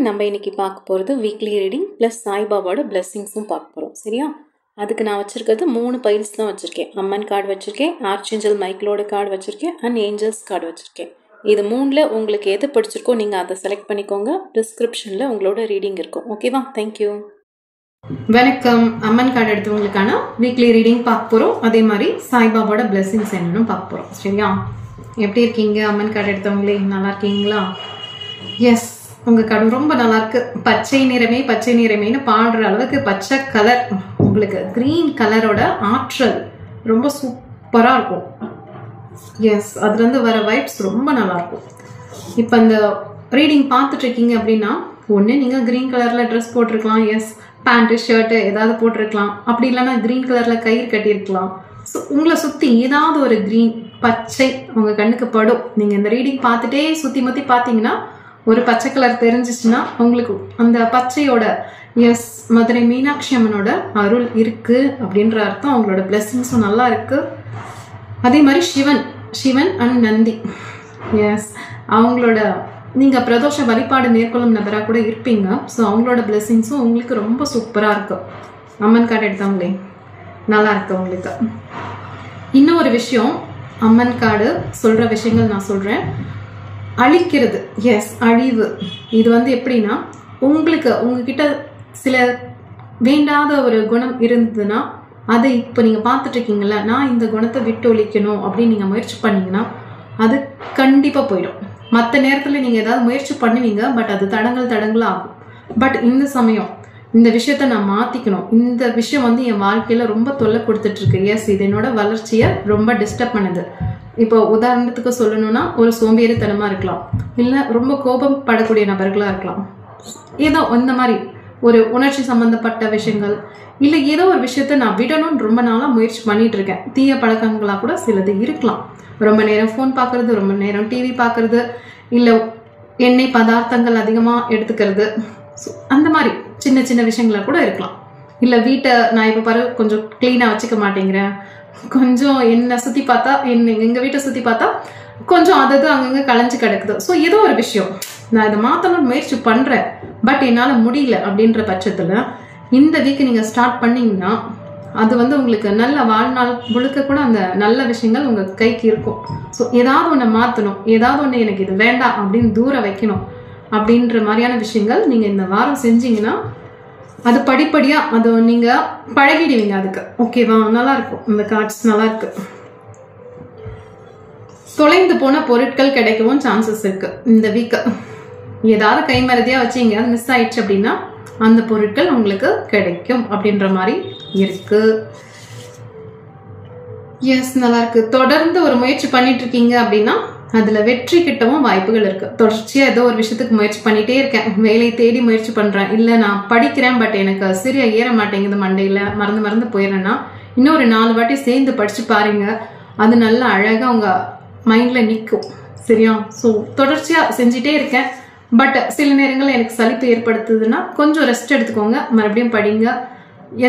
நம்ம இன்னைக்கு பார்க்க போகிறது வீக்லி ரீடிங் ப்ளஸ் சாய்பாபாவோட பிளெஸ்ஸிங்ஸும் பார்க்க போகிறோம். சரியா? அதுக்கு நான் வச்சுருக்கிறது 3 பைல்ஸ் தான் வச்சுருக்கேன். அம்மன் கார்டு வச்சுருக்கேன், ஆர்ச்சேஞ்சல் மைக்கிளோட கார்டு வச்சுருக்கேன், அண்ட் ஏஞ்சல்ஸ் கார்டு வச்சுருக்கேன். இது 3ல் உங்களுக்கு எது பிடிச்சிருக்கோ நீங்கள் அதை செலக்ட் பண்ணிக்கோங்க. டிஸ்கிரிப்ஷனில் உங்களோட ரீடிங் இருக்கும். ஓகேவா? தேங்க்யூ. வணக்கம். அம்மன் கார்டு எடுத்தவங்களுக்கான வீக்லி ரீடிங் பார்க்க போகிறோம். அதே மாதிரி சாய்பாபாவோட பிளெஸ்ஸிங்ஸ் என்னன்னு பார்க்க போகிறோம். சரியா? எப்படி இருக்கீங்க அம்மன் கார்டு எடுத்தவங்களே? நல்லா இருக்கீங்களா? எஸ், உங்கள் கார்டு ரொம்ப நல்லாயிருக்கு. பச்சை நிறமேன்னு பாடுற அளவுக்கு பச்சை கலர், உங்களுக்கு க்ரீன் கலரோட ஆற்றல் ரொம்ப சூப்பராக இருக்கும். எஸ், அதுலேருந்து வர வைப்ஸ் ரொம்ப நல்லாயிருக்கும். இப்போ இந்த ரீடிங் பார்த்துட்ருக்கீங்க அப்படின்னா, ஒன்று நீங்கள் க்ரீன் கலரில் ட்ரெஸ் போட்டிருக்கலாம். எஸ், பேண்ட்டு ஷர்ட்டு ஏதாவது போட்டிருக்கலாம். அப்படி இல்லைன்னா க்ரீன் கலரில் கயிறு கட்டியிருக்கலாம். ஸோ உங்களை சுற்றி ஏதாவது ஒரு க்ரீன் பச்சை உங்கள் கண்ணுக்கு படும். நீங்கள் இந்த ரீடிங் பார்த்துட்டே சுற்றி முற்றி பார்த்தீங்கன்னா ஒரு பச்சை கலர் தெரிஞ்சிச்சுன்னா உங்களுக்கு அந்த பச்சையோட எஸ் மதுரை மீனாட்சி அம்மனோட அருள் இருக்குது அப்படின்ற அர்த்தம். அவங்களோட பிளெஸ்ஸிங்ஸும் நல்லா இருக்குது. அதே மாதிரி சிவன் அண்ட் நந்தி, எஸ், அவங்களோட நீங்கள் பிரதோஷ வழிபாடு மேற்கொள்ளும் நபராக கூட இருப்பீங்க. ஸோ அவங்களோட பிளெஸ்ஸிங்ஸும் உங்களுக்கு ரொம்ப சூப்பராக இருக்கும். அம்மன் கார்டு எடுத்தவங்களே நல்லா இருக்கு உங்களுக்கு. இன்னும் ஒரு விஷயம், அம்மன் கார்டு சொல்கிற விஷயங்கள் நான் சொல்கிறேன். அழிக்கிறது, எஸ், அழிவு. இது எப்படின்னா, உங்ககிட்ட சில வேண்டாத ஒரு குணம் இருந்ததுன்னா அதை இப்போ நீங்கள் பார்த்துட்ருக்கீங்களா, நான் இந்த குணத்தை விட்டு ஒழிக்கணும் அப்படின்னு நீங்கள் முயற்சி பண்ணிங்கன்னா அது கண்டிப்பாக போயிடும். மற்ற நேரத்தில் நீங்கள் ஏதாவது முயற்சி பண்ணுவீங்க, பட் அது தடங்கள் ஆகும். பட் இந்த சமயம் இந்த விஷயத்த நான் மாற்றிக்கணும், இந்த விஷயம் என் வாழ்க்கையில் ரொம்ப தொல்லை கொடுத்துட்ருக்கு. எஸ், இது என்னோட வளர்ச்சியை ரொம்ப டிஸ்டர்ப் பண்ணுது. இப்போ உதாரணத்துக்கு சொல்லணும்னா, ஒரு சோம்பேறித்தனமாக இருக்கலாம், இல்லை ரொம்ப கோபம் படக்கூடிய நபர்களாக இருக்கலாம். ஏதோ இந்த மாதிரி ஒரு உணர்ச்சி சம்மந்தப்பட்ட விஷயங்கள், இல்லை ஏதோ ஒரு விஷயத்த நான் விடணும்னு ரொம்ப நாளாக முயற்சி பண்ணிட்டு இருக்கேன். தீய பழக்கங்களாக கூட சிலது இருக்கலாம். ரொம்ப நேரம் ஃபோன் பார்க்குறது, ரொம்ப நேரம் டிவி பார்க்குறது, இல்லை எண்ணெய் பதார்த்தங்கள் அதிகமாக எடுத்துக்கிறது, ஸோ அந்த மாதிரி சின்ன சின்ன விஷயங்களா கூட இருக்கலாம். இல்லை வீட்டை நான் இப்போ கொஞ்சம் க்ளீனாக வச்சுக்க மாட்டேங்கிறேன், கொஞ்சம் என்னை சுற்றி பார்த்தா எங்கள் வீட்டை சுற்றி பார்த்தா கொஞ்சம் அது அங்கங்கே களைஞ்சு கிடக்குது. ஸோ ஏதோ ஒரு விஷயம் நான் இதை மாற்றணும்னு முயற்சி பண்ணுறேன், பட் என்னால் முடியல அப்படின்ற பட்சத்தில் இந்த வீக்கு நீங்கள் ஸ்டார்ட் பண்ணிங்கன்னா அது உங்களுக்கு நல்ல வாழ்நாள் முழுக்க கூட அந்த நல்ல விஷயங்கள் உங்கள் கைக்கு இருக்கும். ஸோ ஏதாவது ஒன்று மாற்றணும், ஏதாவது ஒன்று எனக்கு இது வேண்டாம் அப்படின்னு தூரம் வைக்கணும் அப்படின்ற மாதிரியான விஷயங்கள் நீங்கள் இந்த வாரம் செஞ்சீங்கன்னா அது படிப்படியாக அது நீங்கள் பழகிடுவீங்க அதுக்கு. ஓகேவா? நல்லாயிருக்கும். இந்த கார்ட்ஸ் நல்லாயிருக்கு. தொலைந்து போன பொருட்கள் கிடைக்கவும் சான்சஸ் இருக்குது இந்த வீக்கு. ஏதாவது கைமறதியாக வச்சு எங்கேயாவது மிஸ் ஆயிடுச்சு அப்படின்னா அந்த பொருட்கள் உங்களுக்கு கிடைக்கும் அப்படின்ற மாதிரி இருக்கு. எஸ், நல்லா இருக்கு. தொடர்ந்து ஒரு முயற்சி பண்ணிட்டு இருக்கீங்க அப்படின்னா அதுல வெற்றி கிட்டவும் வாய்ப்புகள் இருக்கு. தொடர்ச்சியா ஏதோ ஒரு விஷயத்துக்கு முயற்சி பண்ணிட்டே இருக்கேன், வேலை தேடி முயற்சி பண்றேன், இல்ல நான் படிக்கிறேன் பட் எனக்கு சரியா ஏற மாட்டேங்குது, மண்டையில மறந்து போயிடுறேன்னா இன்னொரு 4 வாட்டி சேர்ந்து படிச்சு பாருங்க. அது நல்லா அழகா உங்க மைண்ட்ல நிற்கும். சரியா? ஸோ தொடர்ச்சியா செஞ்சுட்டே இருக்கேன், பட் சில நேரங்கள் எனக்கு சலிப்பு ஏற்படுத்துதுன்னா கொஞ்சம் ரெஸ்ட் எடுத்துக்கோங்க, மறுபடியும் படிங்க.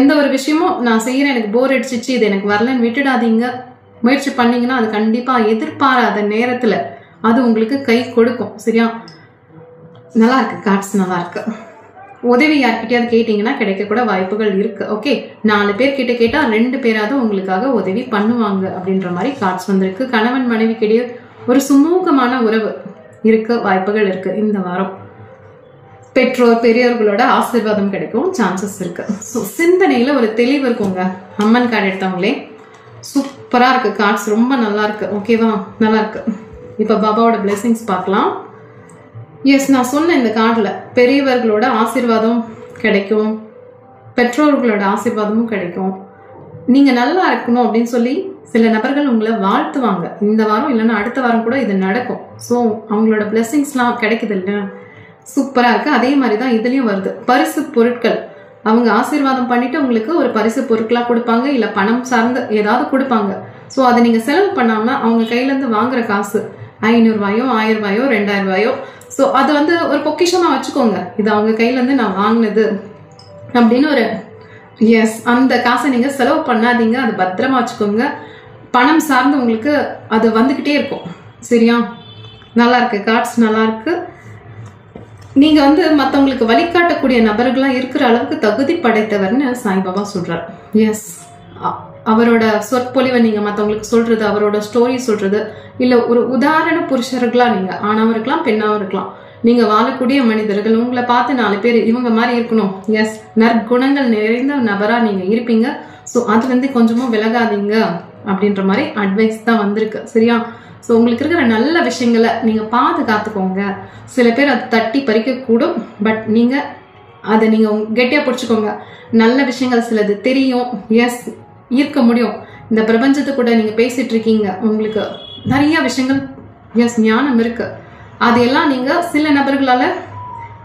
எந்த ஒரு விஷயமும் நான் செய்யறேன், எனக்கு போர் அடிச்சிச்சு, இது எனக்கு வரலன்னு விட்டுடாதீங்க. முயற்சி பண்ணீங்கன்னா அது கண்டிப்பாக எதிர்பாராத நேரத்தில் அது உங்களுக்கு கை கொடுக்கும். சரியா? நல்லா இருக்கு. கார்ட்ஸ் நல்லா இருக்கு. உதவி யார்கிட்டயாவது கேட்டிங்கன்னா கிடைக்கக்கூட வாய்ப்புகள் இருக்கு. ஓகே, 4 பேர் கிட்ட கேட்டால் 2 பேராவது உங்களுக்காக உதவி பண்ணுவாங்க அப்படின்ற மாதிரி கார்ட்ஸ் வந்திருக்கு. கணவன் மனைவிக்கிடையே ஒரு சுமூகமான உறவு இருக்க வாய்ப்புகள் இருக்கு இந்த வாரம். பெற்றோர் பெரியவர்களோட ஆசீர்வாதம் கிடைக்கும் சான்சஸ் இருக்கு. ஸோ சிந்தனையில ஒரு தெளிவு இருக்குங்க. அம்மன் கார்டு எடுத்தவங்களே சூப்பரா இருக்கு. கார்ட்ஸ் ரொம்ப நல்லா இருக்கு. ஓகேவா? நல்லா இருக்கு. இப்போ பாபாவோட பிளெஸிங்ஸ் பார்க்கலாம். எஸ், நான் சொன்ன இந்த கார்டில் பெரியவர்களோட ஆசீர்வாதம் கிடைக்கும், பெற்றோர்களோட ஆசீர்வாதமும் கிடைக்கும். நீங்க நல்லா இருக்கணும் அப்படின்னு சொல்லி சில நபர்கள் உங்களை வாழ்த்துவாங்க இந்த வாரம், இல்லைன்னா அடுத்த வாரம் கூட இது நடக்கும். ஸோ அவங்களோட பிளெஸிங்ஸ்லாம் கிடைக்குது இல்லை? சூப்பராக இருக்குது. அதே மாதிரி தான் இதுலேயும் வருது. பரிசு பொருட்கள் அவங்க ஆசீர்வாதம் பண்ணிட்டு உங்களுக்கு ஒரு பரிசு பொருட்களாக கொடுப்பாங்க, இல்லை பணம் சார்ந்து ஏதாவது கொடுப்பாங்க. ஸோ அதை நீங்கள் செலவு பண்ணாமல் அவங்க கையிலேருந்து வாங்குற காசு 500 ரூபாயோ 1000 ரூபாயோ 2000 ரூபாயோ, ஸோ அது ஒரு பொக்கிஷமாக வச்சுக்கோங்க. இது அவங்க கையிலேருந்து நான் வாங்கினது அப்படின்னு ஒரு எஸ், அந்த காசை நீங்கள் செலவு பண்ணாதீங்க, அது பத்திரமா வச்சுக்கோங்க. பணம் சார்ந்து உங்களுக்கு அது வந்துக்கிட்டே இருக்கும். சரியா? நல்லா இருக்கு. கார்ட்ஸ் நல்லா இருக்கு. நீங்கள் வந்து மற்றவங்களுக்கு வழிகாட்டக்கூடிய நபர்களாக இருக்கிற அளவுக்கு தகுதி படைத்தவர்னு சாய்பாபா சொல்கிறார். எஸ், அவரோட சொற்பொழிவை நீங்கள் மற்றவங்களுக்கு சொல்கிறது, அவரோட ஸ்டோரி சொல்கிறது, இல்லை ஒரு உதாரண புருஷர்களாக நீங்கள் ஆணாவும் இருக்கலாம் பெண்ணாவும் இருக்கலாம், நீங்கள் வாழக்கூடிய மனிதர்கள் உங்களை பார்த்து 4 பேர் இவங்க மாதிரி இருக்கணும், எஸ் நற்குணங்கள் நிறைந்த நபராக நீங்கள் இருப்பீங்க. ஸோ அதுலேருந்து கொஞ்சமும் விலகாதீங்க அப்படின்ற மாதிரி அட்வைஸ் தான் வந்திருக்கு. சரியா? ஸோ உங்களுக்கு இருக்கிற நல்ல விஷயங்களை நீங்கள் பாதுகாத்துக்கோங்க. சில பேர் அதை தட்டி பறிக்கக்கூடும், பட் நீங்கள் அதை நீங்கள் கெட்டியாக பிடிச்சிக்கோங்க. நல்ல விஷயங்கள் சிலது தெரியும், எஸ் ஈர்க்க முடியும். இந்த பிரபஞ்சத்தை கூட நீங்கள் பேசிகிட்டு இருக்கீங்க, உங்களுக்கு நிறைய விஷயங்கள் எஸ் ஞானம் இருக்குது. அதையெல்லாம் நீங்கள் சில நபர்களால்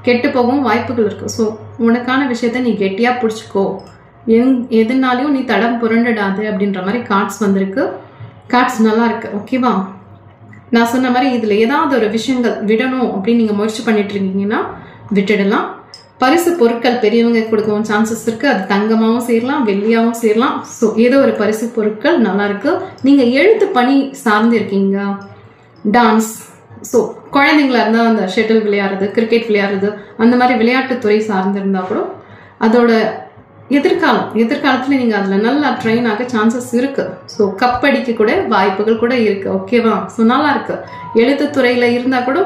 கெட்டு போகவும் வாய்ப்புகள் இருக்குது. ஸோ உனக்கான விஷயத்த நீ கெட்டியாக பிடிச்சிக்கோ, எதுனாலையும் நீ தடம் புரண்டுடாது அப்படின்ற மாதிரி கார்ட்ஸ் வந்திருக்கு. கார்ட்ஸ் நல்லா இருக்கு. ஓகேவா? நான் சொன்ன மாதிரி இதில் ஏதாவது ஒரு விஷயங்கள் விடணும் அப்படின்னு நீங்கள் முயற்சி பண்ணிட்டு இருக்கீங்கன்னா விட்டுடலாம். பரிசு பொருட்கள் பெரியவங்க கொடுக்கவும் சான்சஸ் இருக்குது. அது தங்கமாகவும் சேரலாம், வெள்ளியாகவும் சேரலாம். ஸோ ஏதோ ஒரு பரிசு பொருட்கள் நல்லா இருக்கு. நீங்கள் எழுத்து பணி சார்ந்து இருக்கீங்க, டான்ஸ், ஸோ குழந்தைங்களா இருந்தால் அந்த ஷட்டில் விளையாடுறது, கிரிக்கெட் விளையாடுறது, அந்த மாதிரி விளையாட்டுத்துறை சார்ந்திருந்தால் கூட அதோட எதிர்காலத்தில் நீங்கள் அதில் நல்லா ட்ரெயின் ஆக சான்சஸ் இருக்குது. ஸோ கப்படிக்க கூட வாய்ப்புகள் கூட இருக்குது. ஓகேவா? ஸோ நல்லா இருக்கு. எழுத்துத்துறையில் இருந்தால் கூட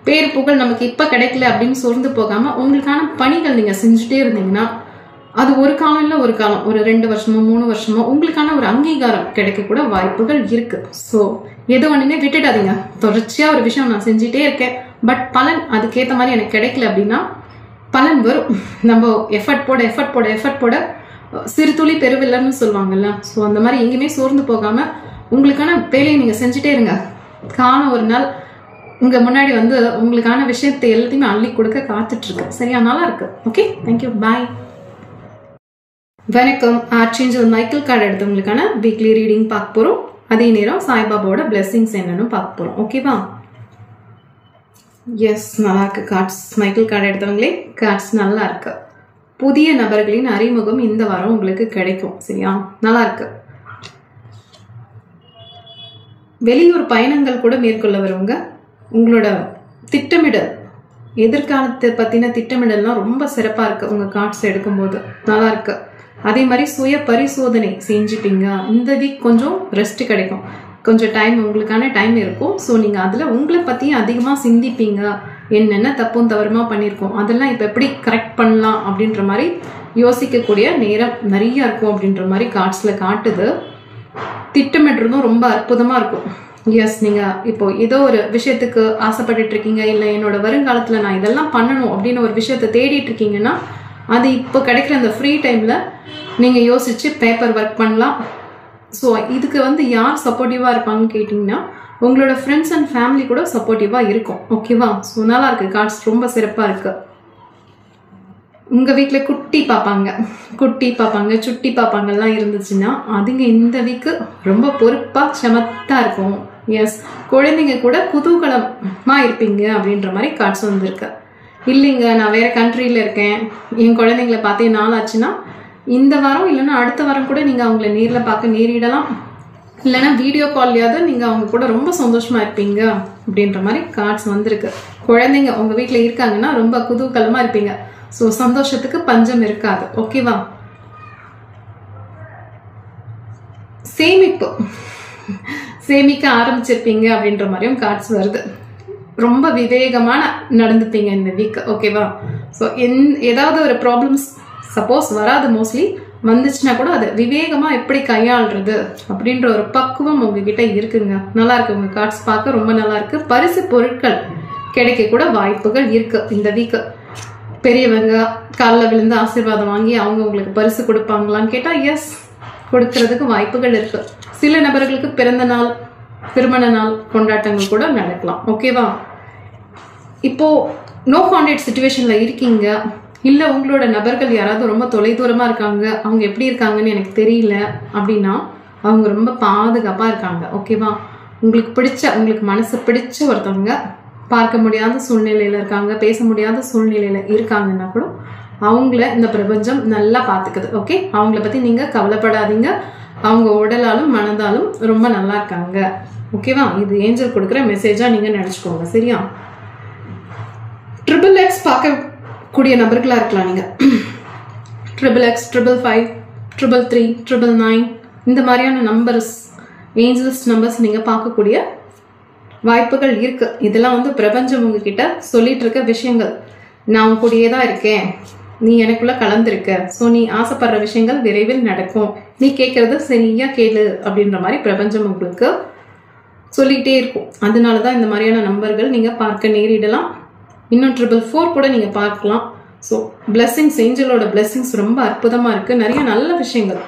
பேர் புகழ் நமக்கு இப்போ கிடைக்கல அப்படின்னு சோர்ந்து போகாமல் உங்களுக்கான பணிகள் நீங்கள் செஞ்சுட்டே இருந்தீங்கன்னா அது ஒரு காலம் இல்லை ஒரு காலம், ஒரு 2 வருஷமோ 3 வருஷமோ உங்களுக்கான ஒரு அங்கீகாரம் கிடைக்க கூட வாய்ப்புகள் இருக்குது. ஸோ எது ஒன்றுமே விட்டுடாதீங்க. தொடர்ச்சியாக ஒரு விஷயம் நான் செஞ்சுட்டே இருக்கேன், பட் பலன் அதுக்கேற்ற மாதிரி எனக்கு கிடைக்கல அப்படின்னா பலன் வரும். நம்ம எஃபர்ட் போட சிறு துளி பெருவில்லைன்னு சொல்லுவாங்கல்ல. ஸோ அந்த மாதிரி எங்கேயுமே சோர்ந்து போகாமல் உங்களுக்கான வேலையை நீங்கள் செஞ்சுட்டே இருங்க. காலம் ஒரு நாள் உங்கள் முன்னாடி வந்து உங்களுக்கான விஷயத்தை எல்லாத்தையுமே அள்ளி கொடுக்க காத்துட்ருக்கு. சரியா? நல்லா இருக்கு. ஓகே, தேங்க்யூ, பாய். வணக்கம். ஆர்ச்சேஞ்சல் மைக்கேல் கார்டு எடுத்தவங்களுக்கான வீக்லி ரீடிங் பார்க்க போகிறோம். அதே நேரம் சாய்பாபாவோட பிளெஸிங்ஸ் என்னன்னு பார்க்க போகிறோம். ஓகேவா? எஸ், நல்லா இருக்கு கார்ட்ஸ். மைக்கேல் கார்டு எடுத்தவங்களே கார்ட்ஸ் நல்லா இருக்கு. புதிய நபர்களின் அறிமுகம் இந்த வாரம் உங்களுக்கு கிடைக்கும். சரியா? நல்லா இருக்கு. வெளியூர் பயணங்கள் கூட மேற்கொள்ள வருவங்க. உங்களோட திட்டமிடல், எதிர்காலத்தை பற்றின திட்டமிடல்லாம் ரொம்ப சிறப்பாக இருக்குது உங்கள் கார்ட்ஸ் எடுக்கும்போது. நல்லா இருக்கு. அதே மாதிரி சுய பரிசோதனை செஞ்சுப்பீங்க. இந்த வீக் கொஞ்சம் ரெஸ்ட் கிடைக்கும், கொஞ்சம் டைம் உங்களுக்கான டைம் இருக்கும். ஸோ நீங்கள் அதில் உங்களை பற்றியும் அதிகமாக சிந்திப்பீங்க. என்னென்ன தப்பும் தவறுமா பண்ணியிருக்கோம், அதெல்லாம் இப்போ எப்படி கரெக்ட் பண்ணலாம் அப்படின்ற மாதிரி யோசிக்கக்கூடிய நேரம் நிறைய இருக்கும் அப்படின்ற மாதிரி கார்ட்ஸில் காட்டுது. திட்டமிடுறதும் ரொம்ப அற்புதமாக இருக்கும். எஸ், நீங்கள் இப்போ ஏதோ ஒரு விஷயத்துக்கு ஆசைப்பட்டுட்டு இருக்கீங்க, இல்லை என்னோட வருங்காலத்தில் நான் இதெல்லாம் பண்ணணும் அப்படின்னு ஒரு விஷயத்தை தேடிட்டு இருக்கீங்கன்னா அது இப்போ கிடைக்கிற அந்த ஃப்ரீ டைமில் நீங்கள் யோசித்து பேப்பர் ஒர்க் பண்ணலாம். ஸோ இதுக்கு வந்து யார் சப்போர்ட்டிவாக இருப்பாங்கன்னு கேட்டிங்கன்னா உங்களோட ஃப்ரெண்ட்ஸ் அண்ட் ஃபேமிலி கூட சப்போர்ட்டிவாக இருக்கும். ஓகேவா? ஸோ நல்லா இருக்குது. கார்ட்ஸ் ரொம்ப சிறப்பாக இருக்குது. உங்கள் வீட்டில் குட்டி பாப்பாங்க சுட்டி பாப்பாங்கெல்லாம் இருந்துச்சுன்னா அதுங்க இந்த வீக்கு ரொம்ப பொறுப்பாக சமத்தாக இருக்கும். எஸ், குழந்தைங்க கூட குதூகலமாக இருப்பீங்க அப்படின்ற மாதிரி கார்ட்ஸ் வந்துருக்கு. இல்லைங்க, நான் வேறு கண்ட்ரியில் இருக்கேன், என் குழந்தைங்கள பார்த்தே நாள் ஆச்சுன்னா இந்த வாரம் இல்லைன்னா அடுத்த வாரம் கூட நீங்கள் அவங்கள நேரில் பார்க்க நேரிடலாம். இல்லைன்னா வீடியோ கால்லையாவது நீங்கள் அவங்க கூட ரொம்ப சந்தோஷமாக இருப்பீங்க அப்படின்ற மாதிரி கார்ட்ஸ் வந்திருக்கு. குழந்தைங்க உங்கள் வீட்டில் இருக்காங்கன்னா ரொம்ப குதூகலமாக இருப்பீங்க. ஸோ சந்தோஷத்துக்கு பஞ்சம் இருக்காது. ஓகேவா? சேமிக்க ஆரம்பிச்சிருப்பீங்க அப்படின்ற மாதிரியும் கார்ட்ஸ் வருது. ரொம்ப விவேகமான நடந்துப்பீங்க இந்த வீக். ஓகேவா? ஸோ ஏதாவது ஒரு ப்ராப்ளம்ஸ் சப்போஸ் வராது, மோஸ்ட்லி வந்துச்சுன்னா கூட அதை விவேகமாக எப்படி கையாளுறது அப்படின்ற ஒரு பக்குவம் உங்ககிட்ட இருக்குங்க. நல்லா இருக்கு. உங்கள் கார்ட்ஸ் பார்க்க ரொம்ப நல்லா இருக்கு. பரிசு பொருட்கள் கிடைக்க கூட வாய்ப்புகள் இருக்கு இந்த வீக்கு. பெரியவங்க காலில் விழுந்து ஆசீர்வாதம் வாங்கி அவங்க உங்களுக்கு பரிசு கொடுப்பாங்களான்னு கேட்டால் எஸ், கொடுக்கறதுக்கு வாய்ப்புகள் இருக்கு. சில நபர்களுக்கு பிறந்த நாள், திருமண நாள் கொண்டாட்டங்கள் கூட நடக்கலாம். ஓகேவா? இப்போ நோ கான்டாக்ட் சிச்சுவேஷனில் இருக்கீங்க, இல்லை உங்களோட நபர்கள் யாராவது ரொம்ப தொலைதூரமாக இருக்காங்க, அவங்க எப்படி இருக்காங்கன்னு எனக்கு தெரியல அப்படின்னா அவங்க ரொம்ப பாதுகாப்பாக இருக்காங்க. ஓகேவா? உங்களுக்கு மனசு பிடிச்ச ஒருத்தவங்க பார்க்க முடியாத சூழ்நிலையில் இருக்காங்க, பேச முடியாத சூழ்நிலையில் இருக்காங்கன்னா கூட அவங்கள இந்த பிரபஞ்சம் நல்லா பார்த்துக்குது. ஓகே? அவங்கள பற்றி நீங்கள் கவலைப்படாதீங்க. அவங்க உடலாலும் மனதாலும் ரொம்ப நல்லா இருக்காங்க. ஓகேவா? இது ஏஞ்சல் கொடுக்குற மெசேஜாக நீங்கள் நினச்சிக்கோங்க. சரியா? XXX பார்க்கக்கூடிய நபர்களாக இருக்கலாம் நீங்கள். XXX, 555, 333, 999 இந்த மாதிரியான நம்பர்ஸ், ஏஞ்சல்ஸ் நம்பர்ஸ் நீங்கள் பார்க்கக்கூடிய வாய்ப்புகள் இருக்கு. இதெல்லாம் வந்து பிரபஞ்சம் உங்ககிட்ட சொல்லிட்டு இருக்க விஷயங்கள். நான் உன் கூடயே தான் இருக்கேன், நீ எனக்குள்ள கலந்துருக்க, ஸோ நீ ஆசைப்படுற விஷயங்கள் விரைவில் நடக்கும், நீ கேட்கறது சரியா கேளு அப்படின்ற மாதிரி பிரபஞ்சம் உங்களுக்கு சொல்லிகிட்டே இருக்கும். அதனால தான் இந்த மாதிரியான நம்பர்கள் நீங்கள் பார்க்க நேரிடலாம். இன்னும் 444 கூட நீங்கள் பார்க்கலாம். ஸோ பிளெஸ்ஸிங்ஸ், ஏஞ்சலோட பிளெஸ்ஸிங்ஸ் ரொம்ப அற்புதமாக இருக்குது. நிறைய நல்ல விஷயங்கள்,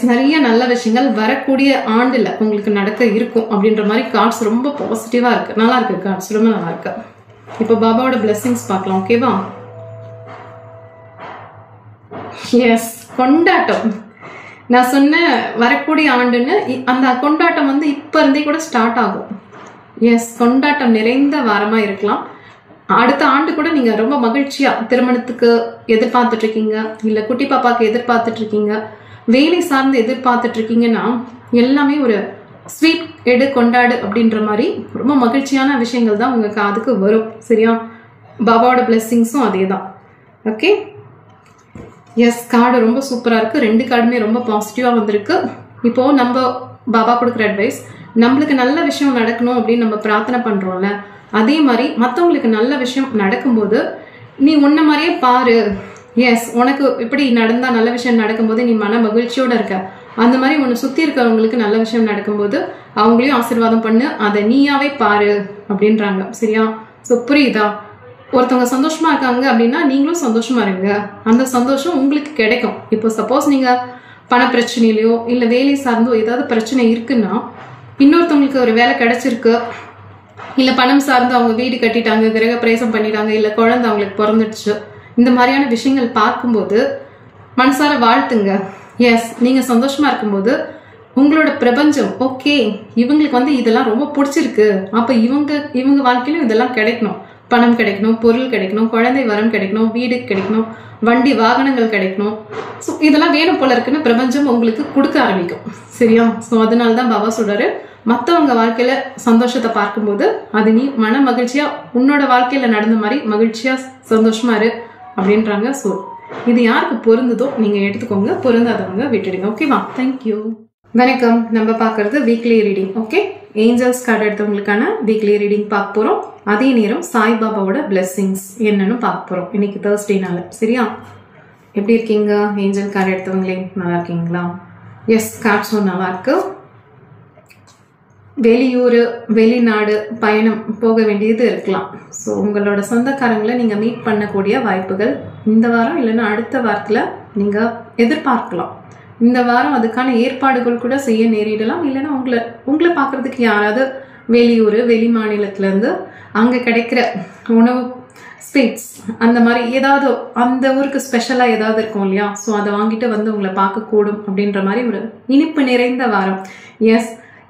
நிறைய நல்ல விஷயங்கள் வரக்கூடிய ஆண்டில் உங்களுக்கு நடக்க இருக்கும் அப்படின்ற மாதிரி கார்ட்ஸ் ரொம்ப பாசிட்டிவாக இருக்குது. நல்லா இருக்குது கார்ட்ஸ், ரொம்ப நல்லா இருக்கு. இப்போ பாபாவோட பிளெஸ்ஸிங்ஸ் பார்க்கலாம். ஓகேவா? கொண்டாட்டம். நான் சொன்ன வரக்கூடிய ஆண்டுன்னு அந்த கொண்டாட்டம் வந்து இப்போ இருந்தே கூட ஸ்டார்ட் ஆகும். கொண்டாட்டம் நிறைந்த வாரமாக இருக்கலாம். அடுத்த ஆண்டு கூட நீங்கள் ரொம்ப மகிழ்ச்சியாக திருமணத்துக்கு எதிர்பார்த்துட்டு இருக்கீங்க, இல்லை குட்டி பாப்பாவுக்கு எதிர்பார்த்துட்டு இருக்கீங்க, வேலை சார்ந்து எதிர்பார்த்துட்டு இருக்கீங்கன்னா எல்லாமே ஒரு ஸ்வீட் எடு கொண்டாடு அப்படின்ற மாதிரி ரொம்ப மகிழ்ச்சியான விஷயங்கள் தான் உங்களுக்கு அதுக்கு வரும். சரியா? பாபாவோட பிளெஸ்ஸிங்ஸும் அதே தான். ஓகே, கார்டு ரொம்ப சூப்பராக இருக்குது. 2 கார்டுமே ரொம்ப பாசிட்டிவாக வந்திருக்கு. இப்போது நம்ம பாபா கொடுக்குற அட்வைஸ், நம்மளுக்கு நல்ல விஷயம் நடக்கணும் அப்படின்னு நம்ம பிரார்த்தனை பண்ணுறோம்ல, அதே மாதிரி மற்றவங்களுக்கு நல்ல விஷயம் நடக்கும்போது நீ உன்ன மாதிரியே பாரு. உனக்கு இப்படி நடந்தால் நல்ல விஷயம் நடக்கும்போது நீ மன மகிழ்ச்சியோடு இருக்க. அந்த மாதிரி உன்னை சுற்றி இருக்கிறவங்களுக்கு நல்ல விஷயம் நடக்கும்போது அவங்களையும் ஆசீர்வாதம் பண்ணு, அதை நீயாவே பாரு அப்படின்றாங்க. சரியா? ஸோ புரியுதா? ஒருத்தவங்க சந்தோஷமா இருக்காங்க அப்படின்னா நீங்களும் சந்தோஷமா இருங்க, அந்த சந்தோஷம் உங்களுக்கு கிடைக்கும். இப்போ சப்போஸ் நீங்கள் பண பிரச்சனையிலையோ இல்லை வேலை சார்ந்தோ ஏதாவது பிரச்சனை இருக்குன்னா, இன்னொருத்தவங்களுக்கு ஒரு வேலை கிடைச்சிருக்கு, இல்லை பணம் சார்ந்து அவங்க வீடு கட்டிட்டாங்க, கிரக பிரவேசம் பண்ணிட்டாங்க, இல்லை குழந்தை அவங்களுக்கு பிறந்துடுச்சு, இந்த மாதிரியான விஷயங்கள் பார்க்கும்போது மனசார வாழ்த்துங்க. நீங்கள் சந்தோஷமா இருக்கும்போது உங்களோட பிரபஞ்சம் ஓகே, இவங்களுக்கு வந்து இதெல்லாம் ரொம்ப பிடிச்சிருக்கு, அப்போ இவங்க வாழ்க்கையிலும் இதெல்லாம் கிடைக்கணும், பணம் கிடைக்கணும், பொருள் கிடைக்கணும், குழந்தை வரம் கிடைக்கணும், வீடு கிடைக்கணும், வண்டி வாகனங்கள் கிடைக்கணும், ஸோ இதெல்லாம் வேணும் போல இருக்குன்னு பிரபஞ்சம் உங்களுக்கு கொடுக்க ஆரம்பிக்கும். சரியா? ஸோ அதனால தான் பாபா சொல்றாரு, மற்றவங்க வாழ்க்கையில சந்தோஷத்தை பார்க்கும்போது அது நீ மன மகிழ்ச்சியா உன்னோட வாழ்க்கையில நடந்த மாதிரி மகிழ்ச்சியா சந்தோஷமா இரு அப்படின்றாங்க. ஸோ இது யாருக்கு பொருந்ததோ நீங்க எடுத்துக்கோங்க, பொருந்தாதவங்க விட்டுடுங்க. ஓகேவா? தேங்க்யூ. வணக்கம். நம்ம பார்க்கறது weekly reading. Okay, angels card எடுத்தவங்களுக்கான வீக்லி ரீடிங் பார்க்க போறோம். அதே நேரம் சாய்பாபாவோட பிளெஸ்ஸிங்ஸ் என்னன்னு பார்க்க போறோம் இன்னைக்கு தேர்ஸ்டேனால. சரியா? எப்படி இருக்கீங்க ஏஞ்சல் கார்டு எடுத்தவங்களே? நல்லா இருக்கீங்களா? கார்ட்ஸும் நல்லா இருக்கு. வெளியூர் வெளிநாடு பயணம் போக வேண்டியது இருக்கலாம். ஸோ உங்களோட சொந்தக்காரங்களை நீங்கள் மீட் பண்ணக்கூடிய வாய்ப்புகள் இந்த வாரம் இல்லைன்னா அடுத்த வாரத்தில் நீங்கள் எதிர்பார்க்கலாம். இந்த வாரம் அதுக்கான ஏற்பாடுகள் கூட செய்ய நேரிடலாம். இல்லைன்னா உங்களை பார்க்குறதுக்கு யாராவது வெளியூர் வெளி மாநிலத்திலேருந்து அங்கே கிடைக்கிற உணவு ஸ்வீட்ஸ் அந்த மாதிரி ஏதாவது அந்த ஊருக்கு ஸ்பெஷலாக ஏதாவது இருக்கும் இல்லையா, ஸோ அதை வாங்கிட்டு வந்து உங்களை பார்க்கக்கூடும் அப்படின்ற மாதிரி ஒரு இனிப்பு நிறைந்த வாரம்.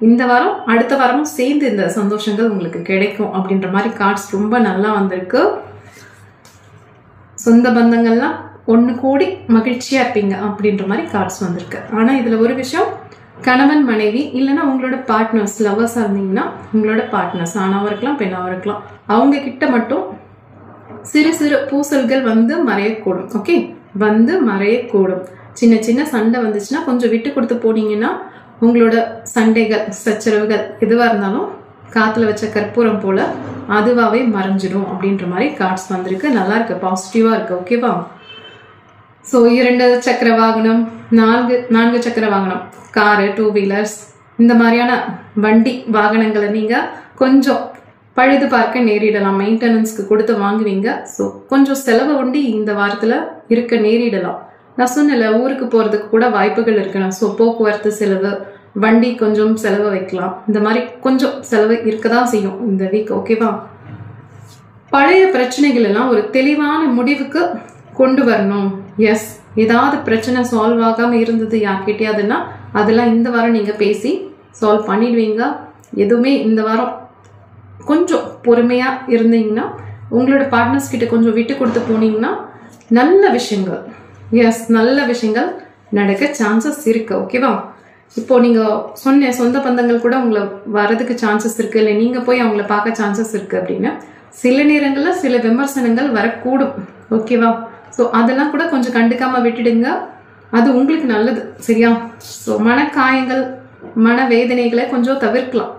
இந்த வாரம் அடுத்த வாரமும் சேர்ந்து இந்த சந்தோஷங்கள் உங்களுக்கு கிடைக்கும் அப்படின்ற மாதிரி கார்ட்ஸ் ரொம்ப நல்லா வந்திருக்கு. சொந்த பந்தங்கள்லாம் ஒன்று கூடி மகிழ்ச்சியாக இருப்பீங்க அப்படின்ற மாதிரி கார்ட்ஸ் வந்திருக்கு. ஆனால் இதில் ஒரு விஷயம், கணவன் மனைவி இல்லைன்னா உங்களோட பார்ட்னர்ஸ் லவ்வர்ஸாக இருந்தீங்கன்னா உங்களோட பார்ட்னர்ஸ் ஆணாகவும் இருக்கலாம் பெண்ணாகவும் இருக்கலாம், அவங்க கிட்ட மட்டும் சிறு சிறு பூசல்கள் வந்து மறையக்கூடும். ஓகே, வந்து மறையக்கூடும். சின்ன சின்ன சண்டை வந்துச்சுன்னா கொஞ்சம் விட்டு கொடுத்து போனீங்கன்னா உங்களோட சண்டைகள் சச்சரவுகள் எதுவாக இருந்தாலும் காற்றுல வச்ச கற்பூரம் போல் அதுவாகவே மறைஞ்சிடும் அப்படின்ற மாதிரி கார்ட்ஸ் வந்திருக்கு. நல்லா இருக்கு, பாசிட்டிவாக இருக்குது. ஓகேவா? ஸோ 2 சக்கர வாகனம், 4 சக்கர வாகனம், காரு, 2 வீலர்ஸ் இந்த மாதிரியான வண்டி வாகனங்களை நீங்கள் கொஞ்சம் பழுது பார்க்க நேரிடலாம். மெயின்டெனன்ஸ்க்கு கொடுத்து வாங்குவீங்க. ஸோ கொஞ்சம் செலவு வண்டி இந்த வாரத்தில் இருக்க நேரிடலாம். நான் சொன்னல ஊருக்கு போகிறதுக்கு கூட வாய்ப்புகள் இருக்கணும். ஸோ போக்குவரத்து செலவு, வண்டி கொஞ்சம் செலவு வைக்கலாம். இந்த மாதிரி கொஞ்சம் செலவு இருக்க தான் செய்யும் இந்த வீக். ஓகேவா? பழைய பிரச்சனைகள் எல்லாம் ஒரு தெளிவான முடிவுக்கு கொண்டு வரணும். ஏதாவது பிரச்சனை சால்வ் ஆகாமல் இருந்தது யார்கிட்டயாதுன்னா அதெல்லாம் இந்த வாரம் நீங்கள் பேசி சால்வ் பண்ணிடுவீங்க. எதுவுமே இந்த வாரம் கொஞ்சம் பொறுமையாக இருந்தீங்கன்னா உங்களோட பார்ட்னர்ஸ் கிட்ட கொஞ்சம் விட்டு கொடுத்து போனீங்கன்னா நல்ல விஷயங்கள் நல்ல விஷயங்கள் நடக்க சான்சஸ் இருக்கு. ஓகேவா? இப்போ நீங்கள் சொந்த பந்தங்கள் கூட உங்களை வரதுக்கு சான்சஸ் இருக்கு, இல்லை நீங்கள் போய் அவங்கள பார்க்க சான்சஸ் இருக்கு அப்படின்னு சில நேரங்களில் சில விமர்சனங்கள் வரக்கூடும், ஓகேவா? ஸோ அதெல்லாம் கூட கொஞ்சம் கண்டுக்காமல் விட்டுடுங்க, அது உங்களுக்கு நல்லது, சரியா? ஸோ மனக்காயங்கள் மனவேதனைகளை கொஞ்சம் தவிர்க்கலாம்.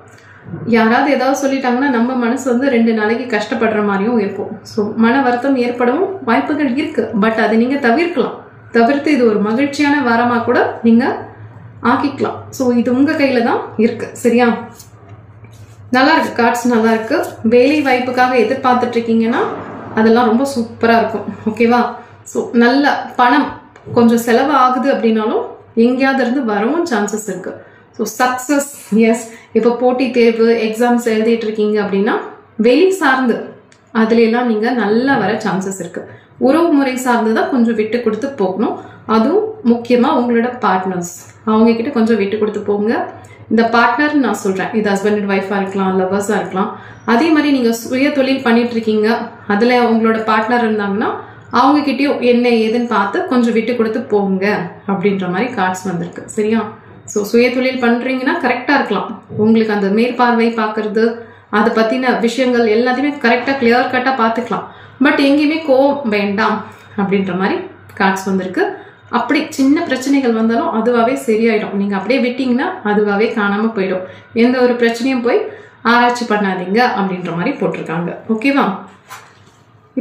யாராவது ஏதாவது சொல்லிட்டாங்கன்னா நம்ம மனசு வந்து 2 நாளைக்கு கஷ்டப்படுற மாதிரியும் இருக்கும். ஸோ மன வருத்தம் ஏற்படவும் வாய்ப்புகள் இருக்கு. பட் அதை நீங்க தவிர்த்து இது ஒரு மகிழ்ச்சியான வாரமா கூட நீங்க ஆக்கிக்கலாம். ஸோ இது உங்க கையில தான் இருக்கு, சரியா? நல்லா இருக்கு, கார்ட்ஸ் நல்லா இருக்கு. வேலை வாய்ப்புக்காக எதிர்பார்த்துட்டு இருக்கீங்கன்னா அதெல்லாம் ரொம்ப சூப்பரா இருக்கும், ஓகேவா? ஸோ நல்ல பணம் கொஞ்சம் செலவு ஆகுது அப்படின்னாலும் எங்கேயாவது இருந்து வரவும் சான்சஸ் இருக்கு. So success, yes. இப்போ போட்டி தேர்வு எக்ஸாம்ஸ் எழுதிட்டு இருக்கீங்க அப்படின்னா வெளி சார்ந்து அதுல எல்லாம் நீங்க நல்லா வர சான்சஸ் இருக்கு. உறவு முறை சார்ந்து தான் கொஞ்சம் விட்டு கொடுத்து போகணும். அதுவும் முக்கியமா உங்களோட பார்ட்னர்ஸ், அவங்க கிட்ட கொஞ்சம் விட்டு கொடுத்து போங்க. இந்த பார்ட்னர் நான் சொல்றேன், இது ஹஸ்பண்ட் அண்ட் ஒய்ஃபா இருக்கலாம், லவ்வர்ஸா இருக்கலாம். அதே மாதிரி நீங்க சுய தொழில் பண்ணிட்டு இருக்கீங்க, அதுல உங்களோட பார்ட்னர் இருந்தாங்கன்னா அவங்க கிட்டயும் என்ன ஏதுன்னு பார்த்து கொஞ்சம் விட்டு கொடுத்து போங்க அப்படின்ற மாதிரி கார்ட்ஸ் வந்திருக்கு, சரியா? ஸோ சுய தொழில் பண்றீங்கன்னா கரெக்டா இருக்கலாம். உங்களுக்கு அந்த மேற்பார்வை பார்க்கறது, அதை பத்தின விஷயங்கள் எல்லாத்தையுமே கரெக்டா கிளியர் கட்டா பார்த்துக்கலாம். பட் எங்கேயுமே கோவம் வேண்டாம் அப்படின்ற மாதிரி கார்ட்ஸ் வந்திருக்கு. அப்படி சின்ன பிரச்சனைகள் வந்தாலும் அதுவாகவே சரியாயிடும். நீங்க அப்படியே விட்டீங்கன்னா அதுவாகவே காணாம போயிடும். எந்த ஒரு பிரச்சனையும் போய் ஆராய்ச்சி பண்ணாதீங்க அப்படின்ற மாதிரி போட்டிருக்காங்க, ஓகேவா?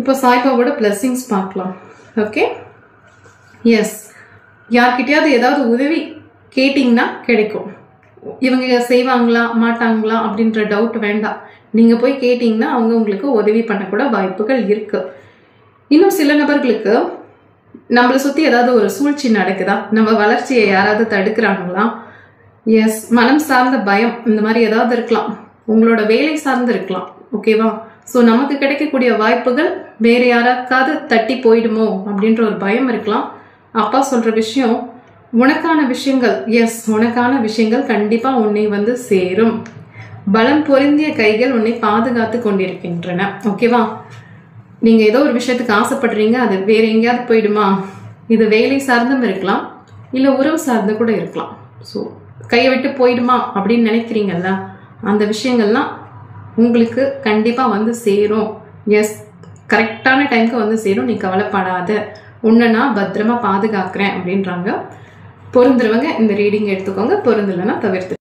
இப்போ சாய்பாபாவோட பிளெஸிங்ஸ் பார்க்கலாம், ஓகே? எஸ், யார்கிட்டயாவது ஏதாவது உதவி கேட்டிங்கன்னா கிடைக்கும். இவங்க செய்வாங்களா மாட்டாங்களா அப்படின்ற டவுட் வேண்டாம். நீங்க போய் கேட்டீங்கன்னா அவங்க உங்களுக்கு உதவி பண்ணக்கூட வாய்ப்புகள் இருக்கு. இன்னும் சில நபர்களுக்கு நம்மளை சுத்தி ஏதாவது ஒரு சூழ்ச்சி நடக்குதா, நம்ம வளர்ச்சியை யாராவது தடுக்கிறாங்களா, எஸ், மனம் சார்ந்த பயம் இந்த மாதிரி ஏதாவது இருக்கலாம், உங்களோட வேலை சார்ந்து இருக்கலாம், ஓகேவா? ஸோ நமக்கு கிடைக்கக்கூடிய வாய்ப்புகள் வேற யாராக்காவது தட்டி போயிடுமோ அப்படின்ற ஒரு பயம் இருக்கலாம். அப்பா சொல்ற விஷயம் உனக்கான விஷயங்கள், எஸ், உனக்கான விஷயங்கள் கண்டிப்பா உன்னை வந்து சேரும். பலம் பொருந்திய கைகள் உன்னை பாதுகாத்து கொண்டிருக்கின்றன, ஓகேவா? நீங்க ஏதோ ஒரு விஷயத்துக்கு ஆசைப்படுறீங்க, அது வேற எங்கேயாவது போயிடுமா? இது வேலை சார்ந்தும் இருக்கலாம், இல்ல உறவு சார்ந்து கூட இருக்கலாம். ஸோ கையை விட்டு போயிடுமா அப்படின்னு நினைக்கிறீங்கல்ல, அந்த விஷயங்கள்லாம் உங்களுக்கு கண்டிப்பா வந்து சேரும். எஸ், கரெக்டான டைமுக்கு வந்து சேரும். நீ கவலைப்படாத, உன்னை நான் பத்திரமா பாதுகாக்கிறேன் அப்படின்றாங்க. பொருந்துறவங்க இந்த ரீடிங் எடுத்துக்கோங்க, பொருந்தலைன்னா தவிர்த்து